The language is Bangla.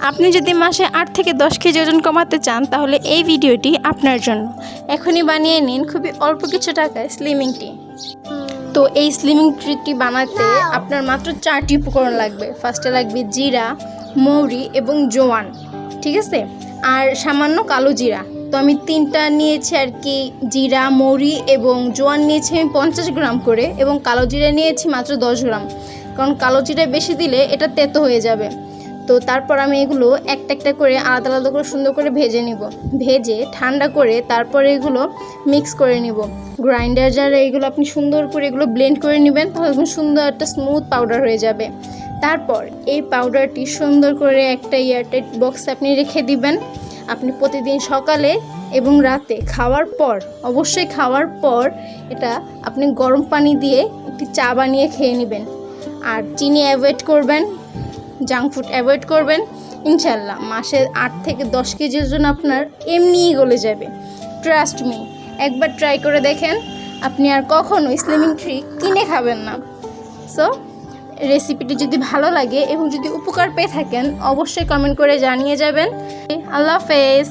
আপনি যদি মাসে 8 থেকে 10 কেজি ওজন কমাতে চান তাহলে এই ভিডিওটি আপনার জন্য। এখনই বানিয়ে নিন খুবই অল্প কিছু টাকায় স্লিমিং টি। তো এই স্লিমিং টিটি বানাতে আপনার মাত্র 4টি উপকরণ লাগবে। ফার্স্টে লাগবে জিরা, মৌরি এবং জোয়ান, ঠিক আছে, আর সামান্য কালো জিরা। তো আমি 3টা নিয়েছি আর কি, জিরা, মৌরি এবং জোয়ান নিয়েছি আমি 50 গ্রাম করে, এবং কালো জিরা নিয়েছি মাত্র 10 গ্রাম, কারণ কালো জিরা বেশি দিলে এটা তেতো হয়ে যাবে। তো তারপর আমি এগুলো একটা একটা করে আলাদা আলাদা করে সুন্দর করে ভেজে নিব। ভেজে ঠান্ডা করে তারপরে এগুলো মিক্স করে নিব। গ্রাইন্ডার জারে এগুলো আপনি সুন্দর করে এগুলো ব্লেন্ড করে নেবেন, তাহলে একদম সুন্দর একটা স্মুথ পাউডার হয়ে যাবে। তারপর এই পাউডারটি সুন্দর করে একটা এয়ারটাইট বক্সে আপনি রেখে দিবেন। আপনি প্রতিদিন সকালে এবং রাতে খাওয়ার পর, অবশ্যই খাওয়ার পর এটা আপনি গরম পানি দিয়ে একটি চা বানিয়ে খেয়ে নেবেন। আর চিনি অ্যাভয়েড করবেন, জাঙ্ক ফুড অ্যাভয়েড করবেন। ইনশাল্লাহ মাসে 8 থেকে 10 কেজির জন্য আপনার এমনিই গলে যাবে। ট্রাস্ট মি, একবার ট্রাই করে দেখেন, আপনি আর কখনো স্লিমিং ট্রি কিনে খাবেন না। সো রেসিপিটি যদি ভালো লাগে এবং যদি উপকার পেয়ে থাকেন অবশ্যই কমেন্ট করে জানিয়ে যাবেন। আল্লাহ হাফেজ।